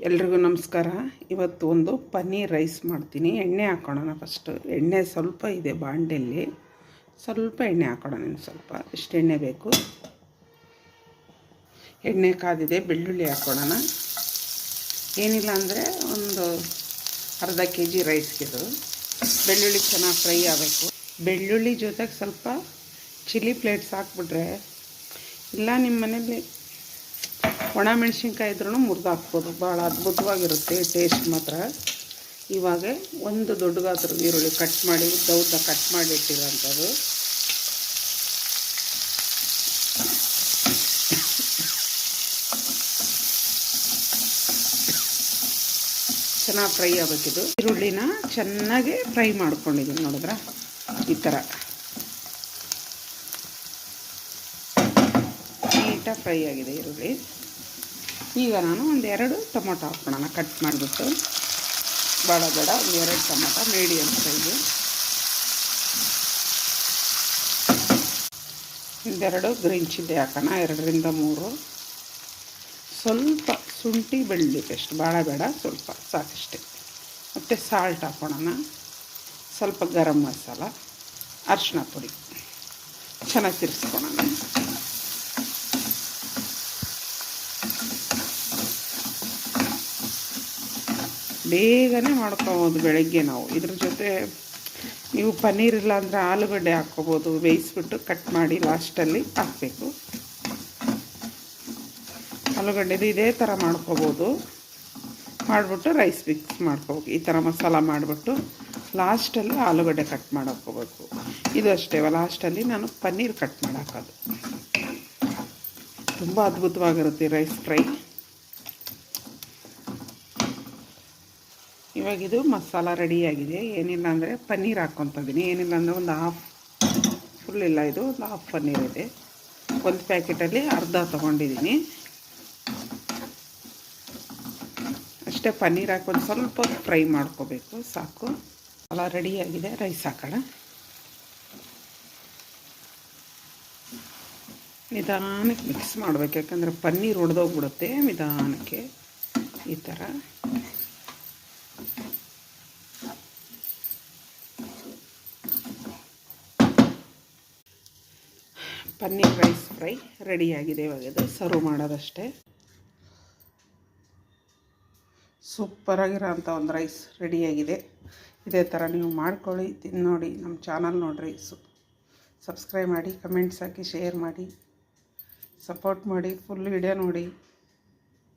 ಎಲ್ರಿಗೂ ನಮಸ್ಕಾರ. ಇವತ್ತು ಒಂದು ಪನ್ನೀರ್ ರೈಸ್ ಮಾಡ್ತೀನಿ. ಎಣ್ಣೆ ಹಾಕ್ಕೊಳ್ಳೋಣ. ಫಸ್ಟು ಎಣ್ಣೆ ಸ್ವಲ್ಪ ಇದೆ ಬಾಂಡೆಯಲ್ಲಿ, ಸ್ವಲ್ಪ ಎಣ್ಣೆ ಹಾಕ್ಕೊಳ್ಳೋಣ. ಸ್ವಲ್ಪ ಎಷ್ಟು ಎಣ್ಣೆ ಬೇಕು. ಎಣ್ಣೆ ಕಾದಿದೆ. ಬೆಳ್ಳುಳ್ಳಿ ಹಾಕ್ಕೊಳ್ಳೋಣ. ಏನಿಲ್ಲ ಅಂದರೆ ಒಂದು ಅರ್ಧ kg ರೈಸ್ಗಿದು ಬೆಳ್ಳುಳ್ಳಿ ಚೆನ್ನಾಗಿ ಫ್ರೈ ಆಗಬೇಕು. ಬೆಳ್ಳುಳ್ಳಿ ಜೊತೆಗೆ ಸ್ವಲ್ಪ ಚಿಲ್ಲಿ ಫ್ಲೇಕ್ಸ್ ಹಾಕ್ಬಿಟ್ರೆ, ಇಲ್ಲ ನಿಮ್ಮ ಮನೇಲಿ ಒಣ ಮೆಣಸಿನ್ಕಾಯಿ ಇದ್ರೂ ಮುರಿದು ಹಾಕ್ಬೋದು. ಭಾಳ ಅದ್ಭುತವಾಗಿರುತ್ತೆ ಟೇಸ್ಟ್ ಮಾತ್ರ. ಇವಾಗ ಒಂದು ದೊಡ್ಡ ಗಾತ್ರದ ಈರುಳ್ಳಿ ಕಟ್ ಮಾಡಿ ಉದ್ದ ಕಟ್ ಮಾಡಿ ಇಟ್ಟಿರೋಂಥದ್ದು, ಚೆನ್ನಾಗಿ ಫ್ರೈ ಆಗಬೇಕಿದು. ಈರುಳ್ಳಿನ ಚೆನ್ನಾಗಿ ಫ್ರೈ ಮಾಡ್ಕೊಂಡಿದ್ದೀನಿ. ನೋಡಿದ್ರೆ ಈ ಥರ ನೀಟಾಗಿ ಫ್ರೈ ಆಗಿದೆ ಈರುಳ್ಳಿ. ಈಗ ನಾನು ಒಂದೆರಡು ಟೊಮೊಟೊ ಹಾಕ್ಕೊಳ್ಳೋಣ ಕಟ್ ಮಾಡಿಬಿಟ್ಟು. ಭಾಳ ಬೇಡ, ಒಂದೆರಡು ಟೊಮೊಟೊ ಮೀಡಿಯಮ್ ಸೈಜು. ಒಂದೆರಡು ಗ್ರೀನ್ ಚಿಲ್ಲಿ ಹಾಕೋಣ, 2ರಿಂದ 3. ಸ್ವಲ್ಪ ಶುಂಠಿ ಬೆಳ್ಳುಳ್ಳಿ ಪೇಸ್ಟ್, ಭಾಳ ಬೇಡ, ಸ್ವಲ್ಪ ಸಾಕಷ್ಟೇ. ಮತ್ತು ಸಾಲ್ಟ್ ಹಾಕ್ಕೊಳ್ಳೋಣ, ಸ್ವಲ್ಪ ಗರಂ ಮಸಾಲ, ಅರಿಶಿನ ಪುಡಿ. ಚೆನ್ನಾಗಿ ತಿರ್ಸ್ಕೊಳ್ಳೋಣ. ಬೇಗನೆ ಮಾಡ್ಕೊಬೋದು ಬೆಳಗ್ಗೆ ನಾವು. ಇದ್ರ ಜೊತೆ ನೀವು ಪನ್ನೀರ್ ಇಲ್ಲ ಅಂದರೆ ಆಲೂಗಡ್ಡೆ ಹಾಕ್ಕೋಬೋದು. ಬೇಯಿಸ್ಬಿಟ್ಟು ಕಟ್ ಮಾಡಿ ಲಾಸ್ಟಲ್ಲಿ ಹಾಕಬೇಕು. ಆಲೂಗಡ್ಡೆದು ಇದೇ ಥರ ಮಾಡ್ಕೋಬೋದು. ಮಾಡಿಬಿಟ್ಟು ರೈಸ್ ಮಿಕ್ಸ್ ಮಾಡ್ಕೋಬೇಕು. ಈ ಥರ ಮಸಾಲ ಮಾಡಿಬಿಟ್ಟು ಲಾಸ್ಟಲ್ಲಿ ಆಲೂಗಡ್ಡೆ ಕಟ್ ಮಾಡಿ ಹಾಕ್ಕೋಬೇಕು. ಇದು ಅಷ್ಟೇ, ಲಾಸ್ಟಲ್ಲಿ ನಾನು ಪನ್ನೀರ್ ಕಟ್ ಮಾಡಿ ಹಾಕೋದು. ತುಂಬ ಅದ್ಭುತವಾಗಿರುತ್ತೆ ರೈಸ್ ಫ್ರೈ. ಇವಾಗಿದು ಮಸಾಲ ರೆಡಿಯಾಗಿದೆ. ಏನಿಲ್ಲ ಅಂದರೆ ಪನ್ನೀರ್ ಹಾಕ್ಕೊತಿದ್ದೀನಿ. ಏನಿಲ್ಲ ಅಂದರೆ ಒಂದು ಫುಲ್ ಇಲ್ಲ, ಇದು ಒಂದು ಹಾಫ್ ಪನ್ನೀರ್ ಇದೆ. ಒಂದು ಪ್ಯಾಕೆಟಲ್ಲಿ ಅರ್ಧ ತೊಗೊಂಡಿದ್ದೀನಿ ಅಷ್ಟೇ. ಪನ್ನೀರ್ ಹಾಕೊಂಡು ಸ್ವಲ್ಪ ಫ್ರೈ ಮಾಡ್ಕೋಬೇಕು, ಸಾಕು. ಮಸಾಲ ರೆಡಿಯಾಗಿದೆ. ರೈಸ್ ಹಾಕೋಣ. ನಿಧಾನಕ್ಕೆ ಮಿಕ್ಸ್ ಮಾಡಬೇಕು, ಯಾಕಂದರೆ ಪನ್ನೀರ್ ಒಡೆದೋಗ್ಬಿಡುತ್ತೆ. ನಿಧಾನಕ್ಕೆ ಈ ಥರ ಪನ್ನೀರ್ ರೈಸ್ ಫ್ರೈ ರೆಡಿಯಾಗಿದೆ. ಇವಾಗ ಇದು ಸರ್ವ್ ಮಾಡೋದಷ್ಟೇ. ಸೂಪರಾಗಿರೋ ಅಂಥ ಒಂದು ರೈಸ್ ರೆಡಿಯಾಗಿದೆ. ಇದೇ ಥರ ನೀವು ಮಾಡ್ಕೊಳ್ಳಿ, ತಿಂದು ನೋಡಿ. ನಮ್ಮ ಚಾನಲ್ ನೋಡಿರಿ, ಸಬ್ಸ್ಕ್ರೈಬ್ ಮಾಡಿ, ಕಮೆಂಟ್ಸ್ ಹಾಕಿ, ಶೇರ್ ಮಾಡಿ, ಸಪೋರ್ಟ್ ಮಾಡಿ, ಫುಲ್ ವಿಡಿಯೋ ನೋಡಿ.